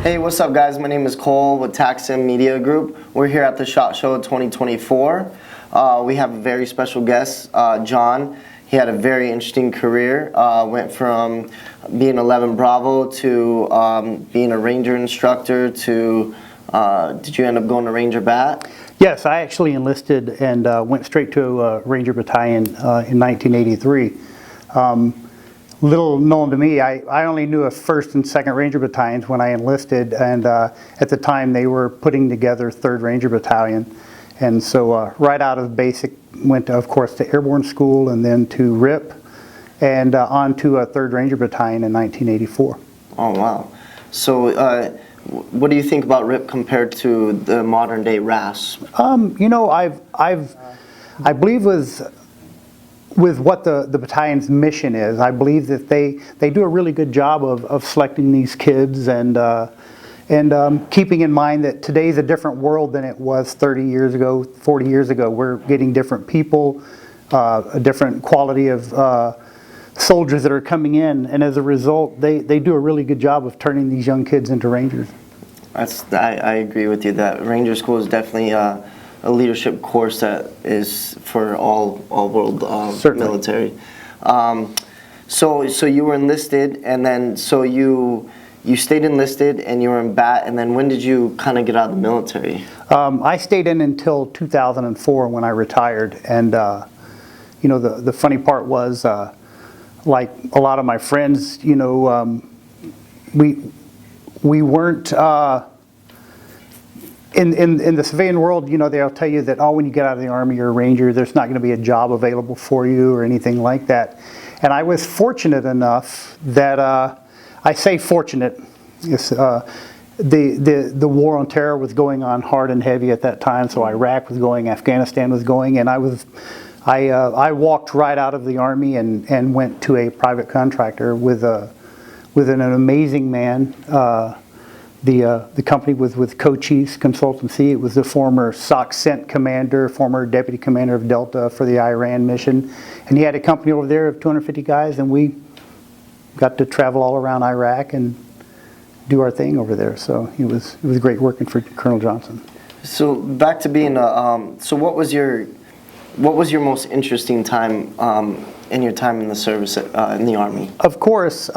Hey, what's up guys? My name is Cole with TacSim Media Group. We're here at the SHOT Show 2024. We have a very special guest, John. He had a very interesting career. Went from being 11 Bravo to being a Ranger instructor to, did you end up going to Ranger Bat? Yes, I actually enlisted and went straight to Ranger Battalion in 1983. Little known to me, I only knew of 1st and 2nd Ranger Battalions when I enlisted, and at the time they were putting together 3rd Ranger Battalion. And so right out of basic, went to, of course, to Airborne School and then to RIP and on to a 3rd Ranger Battalion in 1984. Oh wow. So what do you think about RIP compared to the modern day RAS? You know, I believe with what the battalion's mission is, I believe that they do a really good job of selecting these kids and keeping in mind that today's a different world than it was 30 years ago, 40 years ago. We're getting different people, a different quality of soldiers that are coming in, and as a result, they do a really good job of turning these young kids into Rangers. I agree with you that Ranger School is definitely a leadership course that is for all world military. So you were enlisted, and then so you stayed enlisted and you were in BAT, and then when did you kind of get out of the military? I stayed in until 2004 when I retired, and you know, the funny part was, like a lot of my friends, you know, we weren't in the civilian world, you know, they'll tell you that, oh, when you get out of the Army, you're a Ranger, there's not going to be a job available for you or anything like that. And I was fortunate enough that, I say fortunate, the war on terror was going on hard and heavy at that time, so Iraq was going, Afghanistan was going, and I walked right out of the Army and went to a private contractor with an amazing man. The company was with Co-Chiefs Consultancy. It was the former SOC CENT commander, former deputy commander of Delta for the Iran mission. And he had a company over there of 250 guys, and we got to travel all around Iraq and do our thing over there. So it was great working for Colonel Johnson. So back to being so what was your most interesting time in your time in the service in the Army? Of course,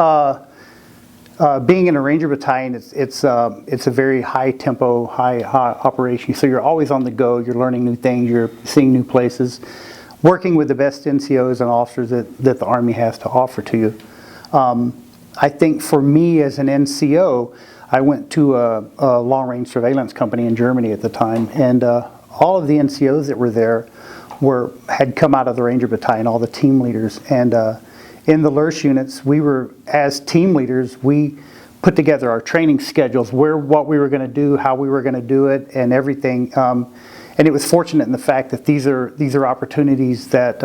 being in a Ranger Battalion, it's a very high tempo, high operation. So you're always on the go. You're learning new things. You're seeing new places, working with the best NCOs and officers that the Army has to offer to you. I think for me as an NCO, I went to a long-range surveillance company in Germany at the time, and all of the NCOs that were there had come out of the Ranger Battalion, all the team leaders, and in the LURS units, we were, as team leaders, we put together our training schedules, what we were going to do, how we were going to do it, and everything. And it was fortunate in the fact that these are opportunities that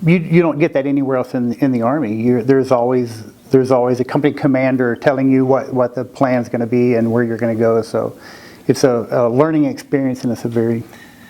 you don't get that anywhere else in the Army. There's always a company commander telling you what the plan's going to be and where you're going to go. So it's a learning experience, and it's a very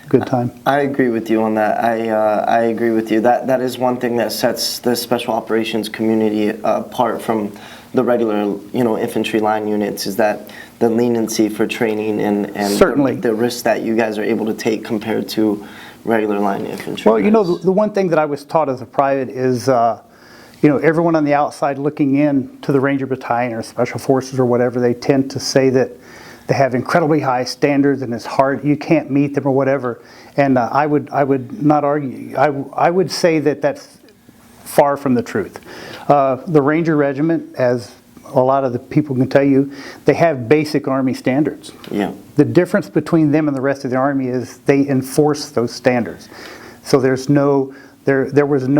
good time. I agree with you on that. I agree with you. That is one thing that sets the special operations community apart from the regular, you know, infantry line units, is that the leniency for training and certainly the risks that you guys are able to take compared to regular line infantry. Well, you know, the one thing that I was taught as a private is, you know, everyone on the outside looking in to the Ranger Battalion or Special Forces or whatever, they tend to say that they have incredibly high standards and it's hard, you can't meet them or whatever. And I would not argue. I would say that that's far from the truth. The Ranger Regiment, as a lot of the people can tell you, they have basic Army standards. Yeah. The difference between them and the rest of the Army is they enforce those standards. So there was no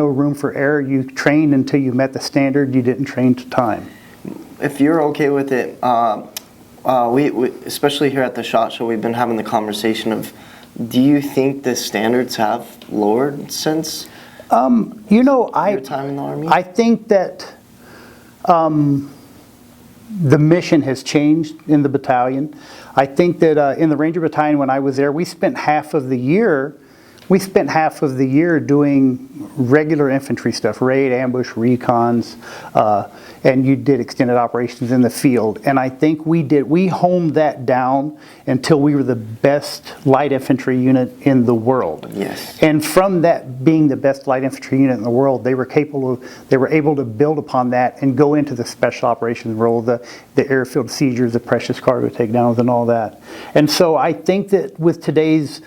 room for error. You trained until you met the standard. You didn't train to time. If you're okay with it, we especially here at the SHOT Show, we've been having the conversation of, do you think the standards have lowered since you know, your time in the Army? I think that the mission has changed in the battalion. I think that in the Ranger Battalion when I was there, we spent half of the year we spent half of the year doing regular infantry stuff, raid, ambush, recons, and you did extended operations in the field. And I think we honed that down until we were the best light infantry unit in the world. Yes. And from that being the best light infantry unit in the world, they were able to build upon that and go into the special operations role, the airfield seizures, the precious cargo takedowns, and all that. And so I think that with today's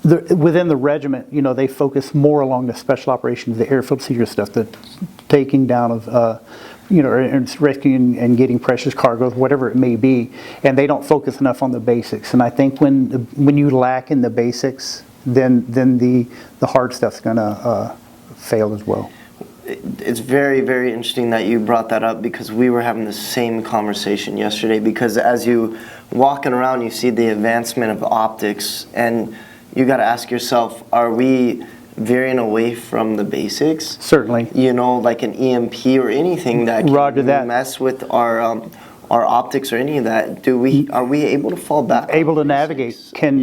within the regiment, they focus more along the special operations, the airfield seizure stuff, the taking down of, and rescuing and getting precious cargoes, whatever it may be, and they don't focus enough on the basics. And I think when you lack in the basics, then the hard stuff's gonna fail as well. It's very, very interesting that you brought that up, because we were having the same conversation yesterday. Because as you walking around, you see the advancement of optics, and you got to ask yourself, are we veering away from the basics? Certainly. Like an EMP or anything that can mess with our optics or any of that. Are we able to fall back? Able to navigate?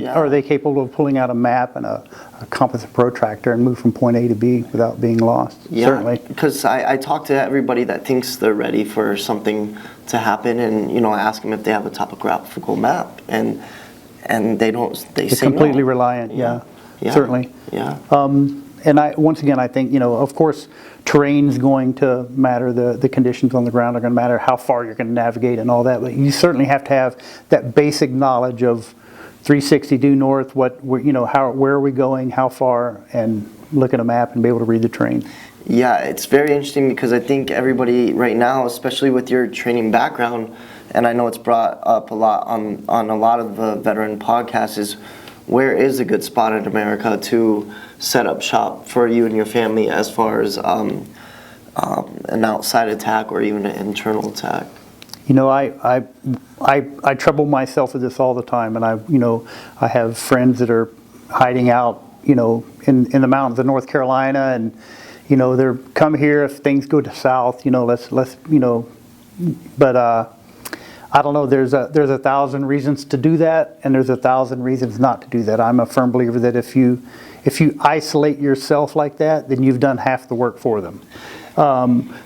Are they capable of pulling out a map and a compass and protractor and move from point A to B without being lost? Yeah, certainly. Because I talk to everybody that thinks they're ready for something to happen, and I ask them if they have a topographical map, and they don't. They say completely no. reliant. Yeah. Certainly. Yeah. And once again, I think, of course, terrain's going to matter, the conditions on the ground are going to matter, how far you're going to navigate and all that, but you certainly have to have that basic knowledge of 360 due north, where are we going, how far, and look at a map and be able to read the terrain. Yeah, it's very interesting, because I think everybody right now, especially with your training background, and I know it's brought up a lot on a lot of the veteran podcasts, is where is a good spot in America to set up shop for you and your family, as far as an outside attack or even an internal attack? I trouble myself with this all the time, and I have friends that are hiding out, in the mountains of North Carolina, and they're come here if things go south, let's but I don't know. There's 1,000 reasons to do that, and there's 1,000 reasons not to do that. I'm a firm believer that if you isolate yourself like that, then you've done half the work for them.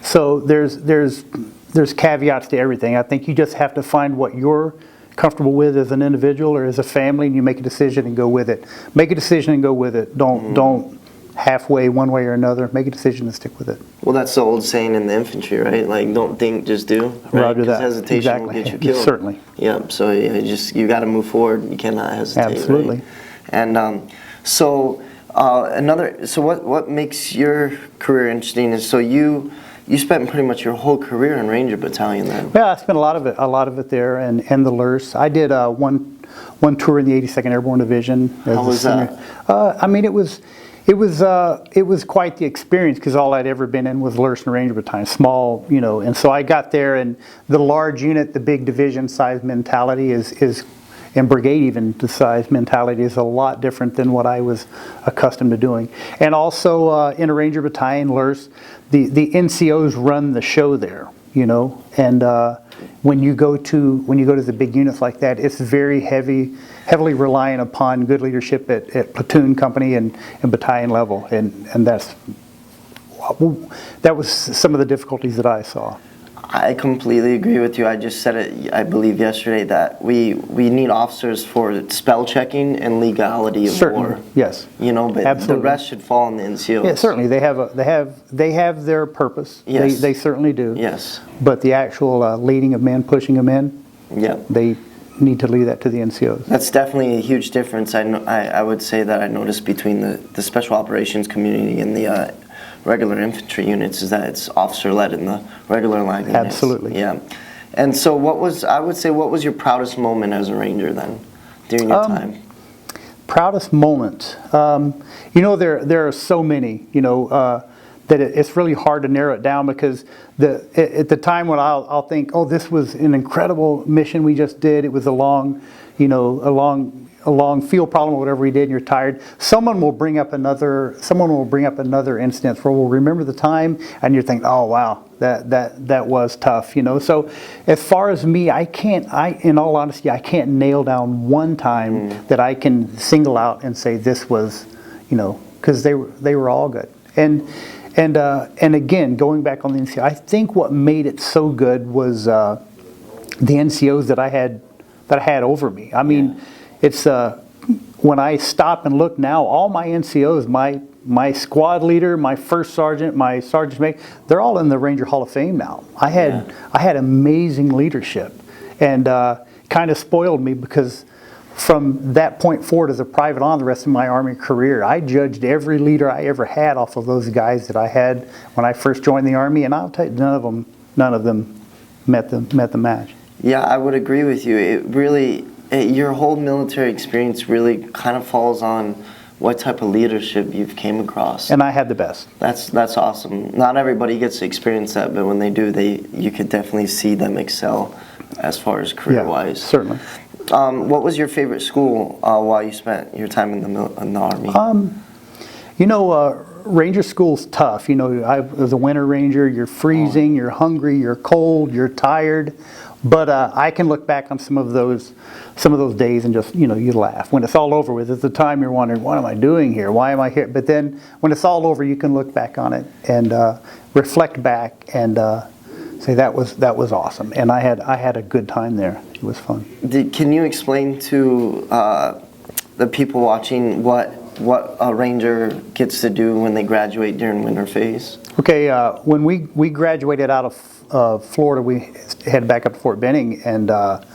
So there's caveats to everything. I think you just have to find what you're comfortable with as an individual or as a family, and you make a decision and go with it. Make a decision and go with it. Don't halfway one way or another. Make a decision and stick with it. Well, that's the old saying in the infantry, right? Like, don't think, just do. Right? Roger that. Hesitation will get you killed. Certainly. Yeah. So you got to move forward. You cannot hesitate. Absolutely. Right? And so what makes your career interesting is, so you spent pretty much your whole career in Ranger Battalion then. Yeah, I spent a lot of it there, and the LURS. I did one tour in the 82nd Airborne Division. How was that? I mean, it was quite the experience, because all I'd ever been in was LURS and Ranger Battalion, small, and so I got there, and the large unit, the big division size mentality is and brigade even the size mentality is a lot different than what I was accustomed to doing. And also in a Ranger Battalion, LURS, the NCOs run the show there, and when you go to the big units like that, it's very heavily reliant upon good leadership at platoon, company, and battalion level, and that was some of the difficulties that I saw. I completely agree with you. I just said it, I believe, yesterday, that we need officers for spell checking and legality of war. Yes. But absolutely. The rest should fall on the NCOs. Yeah, certainly. They have their purpose. Yes. They certainly do. Yes. But the actual leading of men, pushing them in, they need to leave that to the NCOs. That's definitely a huge difference. I would say that I noticed between the special operations community and the regular infantry units, is that it's officer-led in the regular line units. Absolutely. Yeah. And so what was your proudest moment as a Ranger then, during your time? Proudest moment? There are so many, that it's really hard to narrow it down, because at the time when I'll think, oh, this was an incredible mission we just did. It was a long along, field problem or whatever we did, and you're tired, someone will bring up another instance where we'll remember the time, and you're thinking, oh wow, that was tough, you know. So as far as me, in all honesty, I can't nail down one time that I can single out and say this was, you know, because they were all good. And again, going back on the NCO, I think what made it so good was the NCOs that I had over me. I mean, it's when I stop and look now, all my NCOs, my squad leader, my first sergeant, my sergeant's mate, they're all in the Ranger Hall of Fame now. I had amazing leadership, and kind of spoiled me because from that point forward as a private on the rest of my Army career, I judged every leader I ever had off of those guys that I had when I first joined the Army, and I'll tell you, none of them met the match. Yeah, I would agree with you. It really, your whole military experience really kind of falls on what type of leadership you've came across. And I had the best. That's awesome. Not everybody gets to experience that, but when they do, you could definitely see them excel as far as career-wise. Yeah, certainly. What was your favorite school while you spent your time in the Army? You know, Ranger school's tough. You know, as a winter Ranger, you're freezing, you're hungry, you're cold, you're tired. But I can look back on some of those days and just, you know, you laugh. When it's all over with, at the time you're wondering, what am I doing here? Why am I here? But then when it's all over, you can look back on it and reflect back and say that was awesome. And I had a good time there. It was fun. Can you explain to the people watching what a Ranger gets to do when they graduate during winter phase? Okay, when we graduated out of Florida, we headed back up to Fort Benning, and it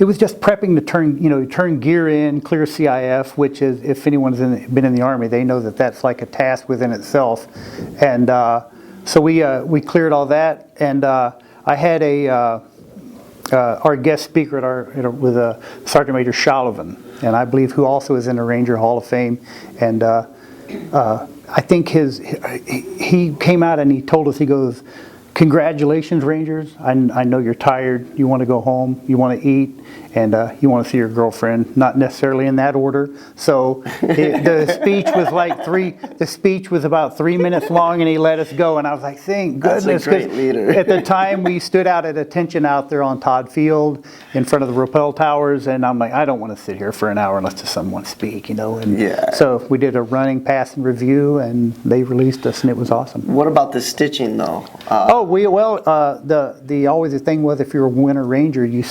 was just prepping to turn gear in, clear CIF, which is, if anyone's been in the Army, they know that's like a task within itself. And so we cleared all that, and I had our guest speaker with Sergeant Major Shalavan, and I believe who also is in the Ranger Hall of Fame, and I think he came out and he told us, he goes, congratulations, Rangers. I know you're tired. You want to go home. You want to eat. And you want to see your girlfriend. Not necessarily in that order. So the speech was about 3 minutes long, and he let us go. And I was like, thank goodness. That's a great leader. At the time, we stood out at attention out there on Todd Field in front of the rappel towers. And I'm like, I don't want to sit here for an hour unless someone speak, you know. And so we did a running, pass, and review, and they released us, and it was awesome. What about the stitching, though? The thing was, if you're a Winter Ranger, you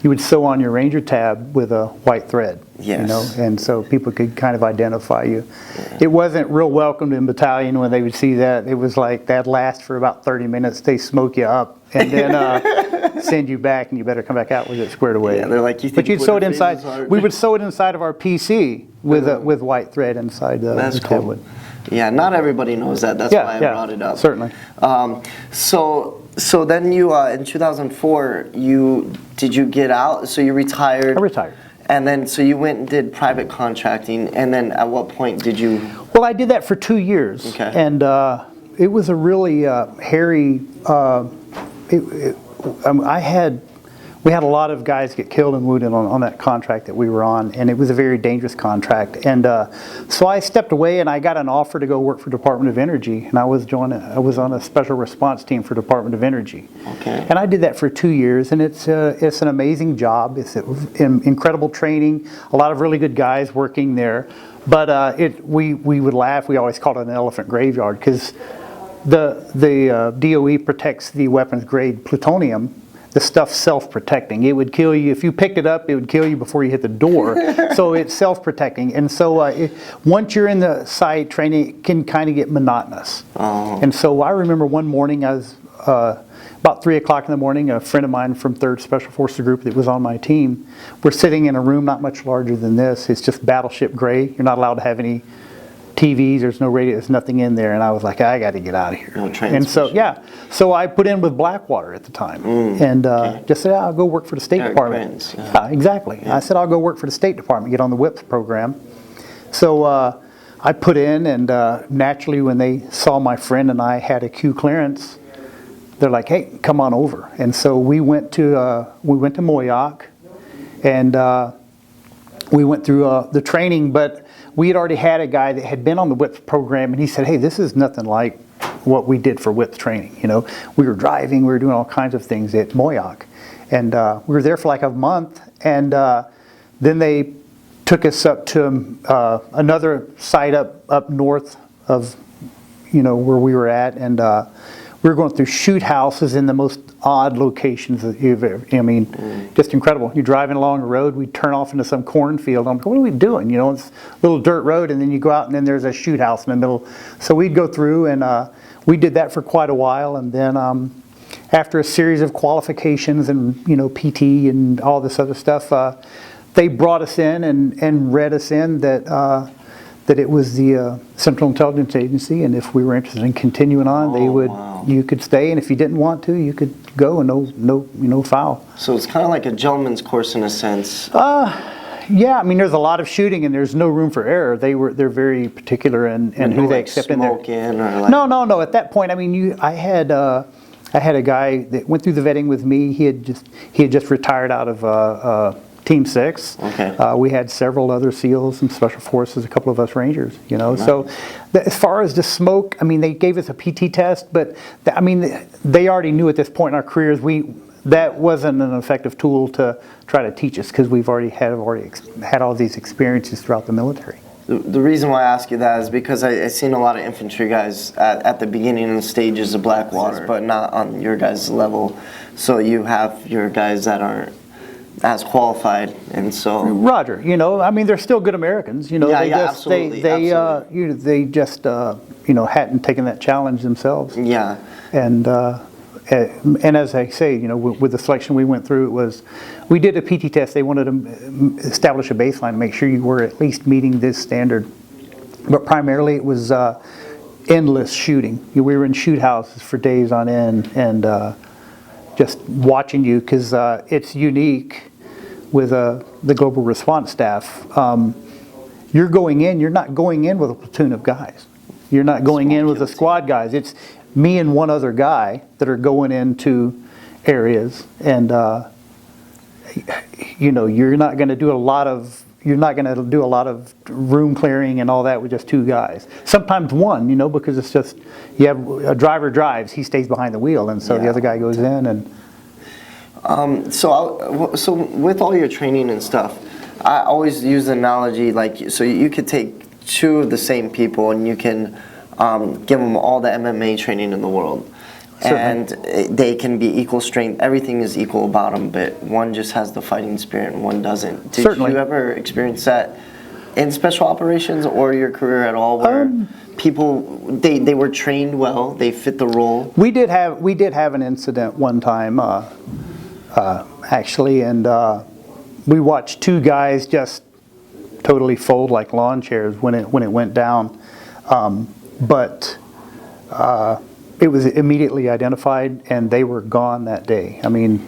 would sew on your Ranger tab with a white thread. Yes. You know, and so people could kind of identify you. Yeah. It wasn't real welcomed in battalion when they would see that. It was like that'd last for about 30 minutes. They smoke you up and then send you back, and you better come back out with it squared away. Yeah, they're like, you think, but you'd sew it inside. We would sew it inside of our PC with white thread inside the tablet. Yeah, not everybody knows that. That's why I brought it up. Certainly. So then you, in 2004, did you get out? So you retired? I retired. And then, so you went and did private contracting, and then at what point did you? Well, I did that for 2 years. Okay. And it was a really hairy, we had a lot of guys get killed and wounded on that contract that we were on, and it was a very dangerous contract. And so I stepped away, and I got an offer to go work for Department of Energy, and I was on a special response team for Department of Energy. Okay. And I did that for 2 years, and it's an amazing job. It's incredible training, a lot of really good guys working there. But we would laugh. We always called it an elephant graveyard because the DOE protects the weapons grade plutonium. The stuff's self-protecting. It would kill you. If you picked it up, it would kill you before you hit the door. So it's self-protecting. And so once you're in the site training, it can kind of get monotonous. Oh. And so I remember one morning, I was about 3 o'clock in the morning, a friend of mine from 3rd Special Forces Group that was on my team, we're sitting in a room not much larger than this. It's just battleship gray. You're not allowed to have any TVs, there's no radio, there's nothing in there, and I was like, I got to get out of here. No and so I put in with Blackwater at the time, and just said, I'll go work for the State Department. Friends, yeah. Exactly. Yeah. I said, I'll go work for the State Department, get on the WIPS program. So I put in, and naturally when they saw my friend and I had a Q clearance, they're like, hey, come on over. And so we went to Moyoc, And we went through the training, but we had already had a guy that had been on the WIPS program, and he said, hey, this is nothing like what we did for WIPS training. You know, we were driving, we were doing all kinds of things at Moyoc. And we were there for like a month, and then they took us up to another site up north of, you know, where we were at, and we were going through shoot houses in the most odd locations that you've ever, I mean, just incredible. You're driving along a road, we'd turn off into some cornfield. I'm like, what are we doing? You know, it's a little dirt road, and then you go out, and then there's a shoot house in the middle. So we'd go through, and we did that for quite a while, and then after a series of qualifications and, you know, PT and all this other stuff, they brought us in and read us in that that it was the Central Intelligence Agency, and if we were interested in continuing on, they would, you could stay, and if you didn't want to, you could go, and no foul. So it's kind of like a gentleman's course in a sense. Yeah, I mean, there's a lot of shooting, and there's no room for error. They're very particular in who they accept in there. Or like No. At that point, I mean, I had a guy that went through the vetting with me. He had just retired out of Team 6. Okay. We had several other SEALs and Special Forces, a couple of us Rangers, you know. Nice. So as far as the smoke, I mean, they gave us a PT test, but I mean, they already knew at this point in our careers that wasn't an effective tool to try to teach us, because we've already had all these experiences throughout the military. The reason why I ask you that is because I've seen a lot of infantry guys at the beginning and stages of Blackwater, but not on your guys' level. So you have your guys that aren't as qualified, and so Roger, you know, I mean, they're still good Americans, you know. Absolutely. They just you know, hadn't taken that challenge themselves. Yeah. And as I say, you know, with the selection we went through, we did a PT test. They wanted to establish a baseline, make sure you were at least meeting this standard. But primarily it was endless shooting. We were in shoot houses for days on end, and just watching you, because it's unique with the global response staff. You're not going in with a platoon of guys. You're not going in with a squad guys. It's me and one other guy that are going into areas, and you know, you're not going to do a lot of room clearing and all that with just two guys. Sometimes one, you know, because it's just, you have a driver drives, he stays behind the wheel, and so the other guy goes in. And so with all your training and stuff, I always use the analogy, like, so you could take two of the same people and you can give them all the MMA training in the world. Certainly. And they can be equal strength. Everything is equal about them, but one just has the fighting spirit and one doesn't. Did you ever experience that in special operations or your career at all, where people, they were trained well, they fit the role? We did have an incident one time, actually, and we watched two guys just totally fold like lawn chairs when it went down. But it was immediately identified, and they were gone that day. I mean,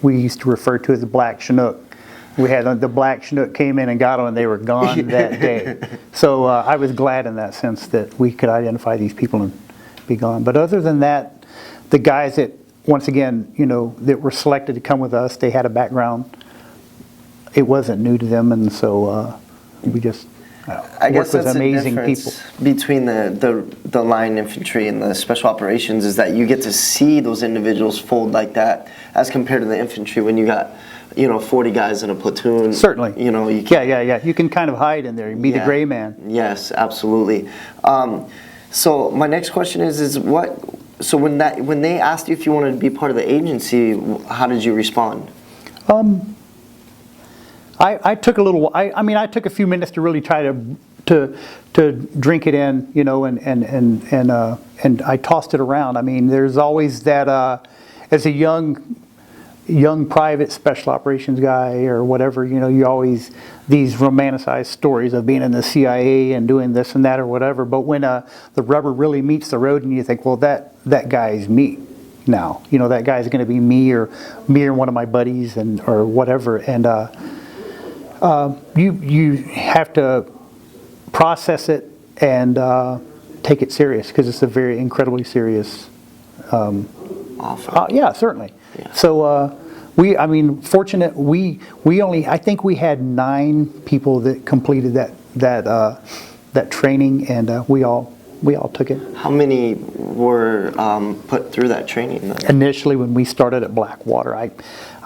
we used to refer to it as the Black Chinook. We had the Black Chinook came in and got them, and they were gone that day. So I was glad in that sense that we could identify these people and be gone. But other than that, the guys that, once again, you know, that were selected to come with us, they had a background. It wasn't new to them, and so we just I guess worked with that's amazing the people. difference between the line infantry and the special operations, is that you get to see those individuals fold like that, as compared to the infantry when you got, you know, 40 guys in a platoon. Certainly. You know, you can, yeah. You can kind of hide in there. You be the gray man. Yes, absolutely. So my next question is what? So when they asked you if you wanted to be part of the agency, how did you respond? I took a little. I mean, I took a few minutes to really try to drink it in, you know, and I tossed it around. I mean, there's always that as a young private special operations guy or whatever, you know, you always these romanticized stories of being in the CIA and doing this and that or whatever. But when the rubber really meets the road, and you think, well, that guy's me now. You know, that guy's going to be me or one of my buddies or whatever, and. You have to process it and take it serious, because it's a very incredibly serious offer. Yeah, certainly. Yeah. So I mean, fortunate, we only, I think we had 9 people that completed that training, and we all took it. How many were put through that training then? Initially, when we started at Blackwater, I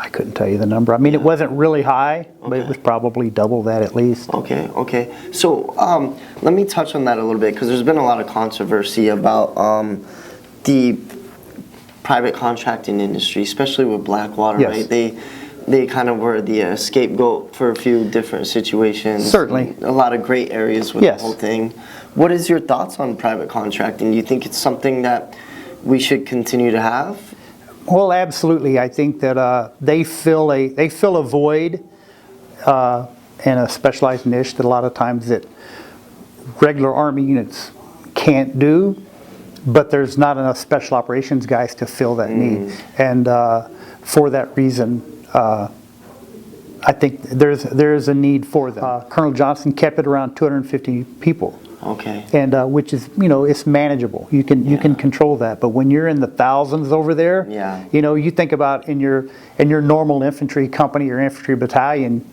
couldn't tell you the number. I mean, it wasn't really high, but it was probably double that at least. Okay. So let me touch on that a little bit, because there's been a lot of controversy about the private contracting industry, especially with Blackwater, Yes. right? They kind of were the scapegoat for a few different situations. Certainly. A lot of gray areas with Yes. the whole thing. What is your thoughts on private contracting? Do you think it's something that we should continue to have? Well, absolutely. I think that they fill a void in a specialized niche that a lot of times that regular Army units can't do, but there's not enough special operations guys to fill that need. And for that reason, I think there's a need for them. Colonel Johnson kept it around 250 people. Okay. And which is, it's manageable. You can control that. But when you're in the thousands over there, you think about in your normal infantry company or infantry battalion,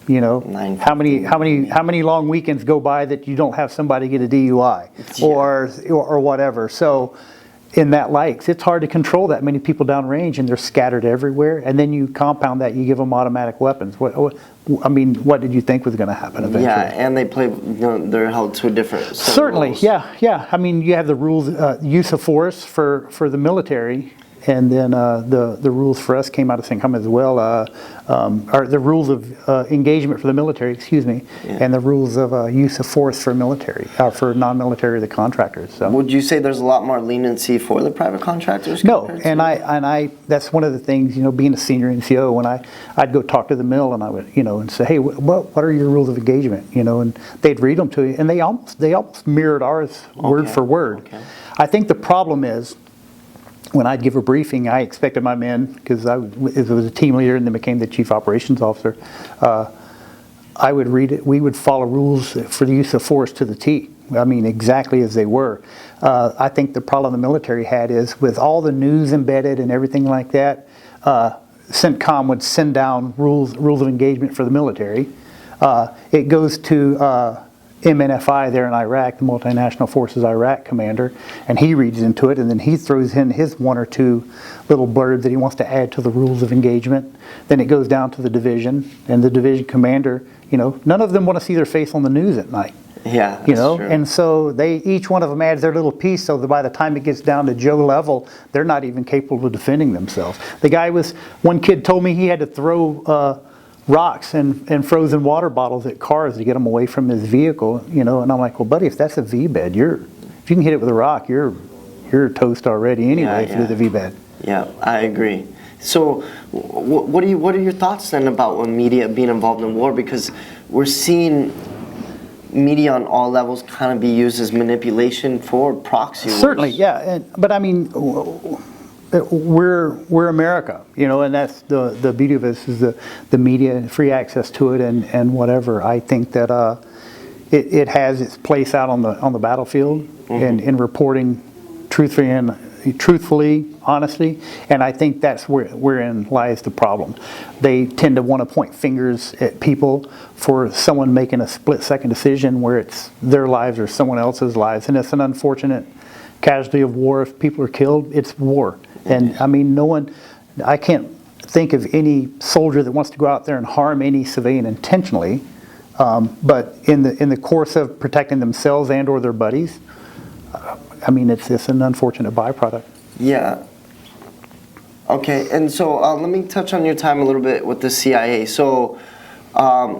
how many long weekends go by that you don't have somebody get a DUI or whatever. So in that likes, it's hard to control that many people downrange, and they're scattered everywhere. And then you compound that, you give them automatic weapons. What did you think was going to happen eventually? Yeah, and they're held to a different. Certainly, rules. yeah. I mean, you have the rules, use of force for the military, and then the rules for us came out of St. as well, or the rules of engagement for the military, and the rules of use of force for military, for non-military, the contractors. So. Would you say there's a lot more leniency for the private contractors? No, and I that's one of the things, being a senior NCO, when I'd go talk to the mill, and I would, and say, hey, what are your rules of engagement, and they'd read them to you, and they almost mirrored ours word for word. Okay. I think the problem is, when I'd give a briefing, I expected my men, because I was a team leader and then became the chief operations officer, I would read it. We would follow rules for the use of force to the T. I mean, exactly as they were. I think the problem the military had is, with all the news embedded and everything like that, CENTCOM would send down rules of engagement for the military. It goes to MNFI there in Iraq, the Multinational Forces Iraq commander, and he reads into it, and then he throws in his 1 or 2 little blurbs that he wants to add to the rules of engagement. Then it goes down to the division, and the division commander, none of them want to see their face on the news at night. Yeah, that's true. And so each one of them adds their little piece, so that by the time it gets down to Joe level, they're not even capable of defending themselves. One kid told me he had to throw rocks and frozen water bottles at cars to get them away from his vehicle, and I'm like, well, buddy, if that's a V-bed, if you can hit it with a rock, you're toast already anyway, if you do the V-bed. Yeah, I agree. So what are your thoughts then about when media being involved in war? Because we're seeing media on all levels kind of be used as manipulation for proxy wars. Certainly, yeah. But I mean, we're America, and that's the beauty of this, is the media, free access to it, and whatever. I think that it has its place out on the battlefield, and in reporting truthfully, honestly, and I think that's wherein lies the problem. They tend to want to point fingers at people for someone making a split-second decision where it's their lives or someone else's lives, and it's an unfortunate casualty of war. If people are killed, it's war. And I mean, I can't think of any soldier that wants to go out there and harm any civilian intentionally, but in the course of protecting themselves and or their buddies, I mean, it's an unfortunate byproduct. Yeah. Okay, and so let me touch on your time a little bit with the CIA. So how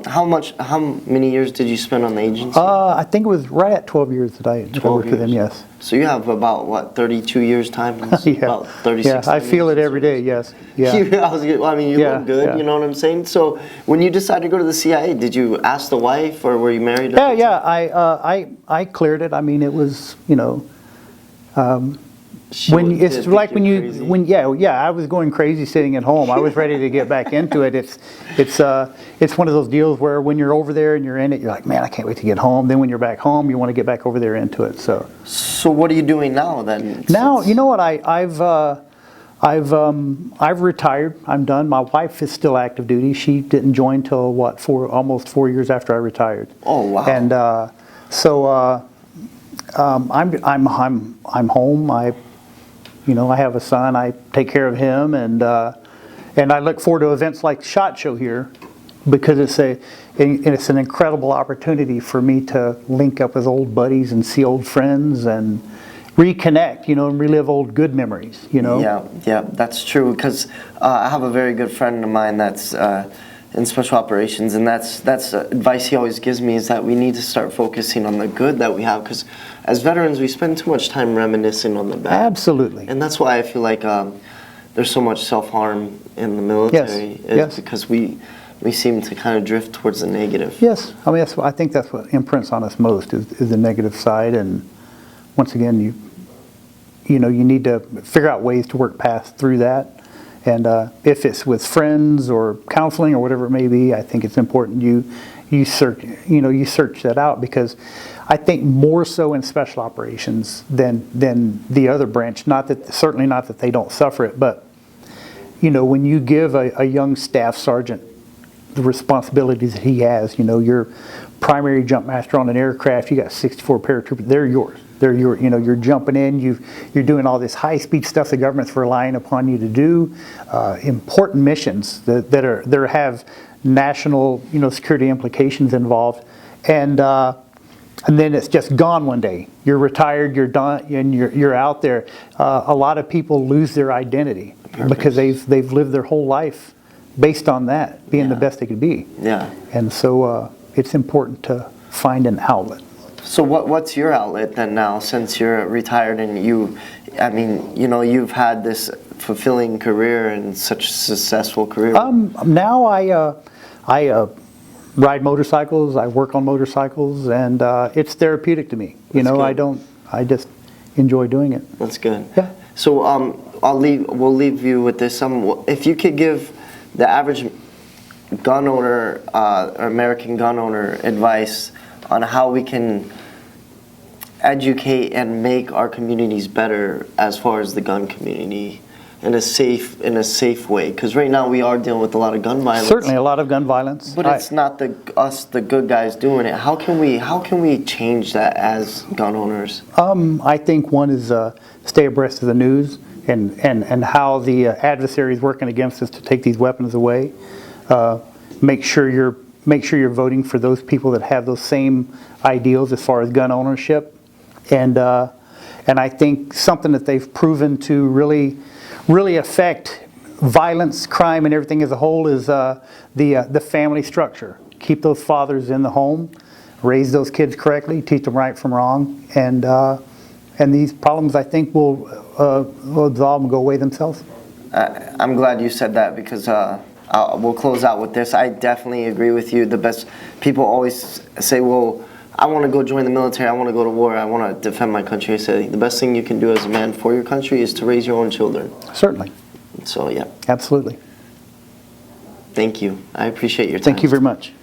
many years did you spend on the agency? I think it was right at 12 years that I worked with them, yes. So you have about, 32 years time? Yeah, about 36 I feel it every day, yes. Yeah. You look good, you know what I'm saying? So when you decided to go to the CIA, did you ask the wife, or were you married? Yeah, I cleared it. I mean, it was, I was going crazy sitting at home. I was ready to get back into it. It's one of those deals where when you're over there and you're in it, you're like, man, I can't wait to get home. Then when you're back home, you want to get back over there into it. So what are you doing now then? Now, you know what, I've I've retired. I'm done. My wife is still active duty. She didn't join till almost 4 years after I retired. Oh wow! And I'm home. I have a son. I take care of him, and I look forward to events like SHOT Show here, because it's an incredible opportunity for me to link up with old buddies and see old friends and reconnect, and relive old good memories, Yeah, that's true, because I have a very good friend of mine that's in special operations, and that's advice he always gives me, is that we need to start focusing on the good that we have, because as veterans we spend too much time reminiscing on the bad. Absolutely. And that's why I feel like there's so much self-harm in the military. Yes. Because we seem to kind of drift towards the negative. Yes, I mean I think that's what imprints on us most is the negative side, and once again you need to figure out ways to work past through that. And if it's with friends or counseling or whatever it may be, I think it's important you search that out, because I think more so in special operations than the other branch. Certainly not that they don't suffer it, but when you give a young staff sergeant the responsibilities that he has, your primary jump master on an aircraft, you got 64 paratroopers, they're yours. You're jumping in, you're doing all this high-speed stuff the government's relying upon you to do, important missions that have national, security implications involved, and then it's just gone one day. You're retired, you're done, and you're out there. A lot of people lose their identity because they've lived their whole life based on that, being the best they could be. Yeah. And so it's important to find an outlet. So what's your outlet then now, since you're retired and you've had this fulfilling career and such a successful career? Now I ride motorcycles, I work on motorcycles, and it's therapeutic to me. I just enjoy doing it. That's good. Yeah. So we'll leave you with this. If you could give the average gun owner, American gun owner, advice on how we can educate and make our communities better as far as the gun community in a safe way, because right now we are dealing with a lot of gun violence. Certainly a lot of gun violence, but it's not the good guys doing it. How can we change that as gun owners? I think one is stay abreast of the news and how the adversary is working against us to take these weapons away. Make sure you're voting for those people that have those same ideals as far as gun ownership, and I think something that they've proven to really affect violence, crime, and everything as a whole is the family structure. Keep those fathers in the home, raise those kids correctly, teach them right from wrong, and these problems, I think, will dissolve and go away themselves. I'm glad you said that, because we'll close out with this. I definitely agree with you. The best people always say, well, I want to go join the military, I want to go to war, I want to defend my country. I say the best thing you can do as a man for your country is to raise your own children. Certainly. So, yeah. Absolutely. Thank you. I appreciate your time. Thank you very much.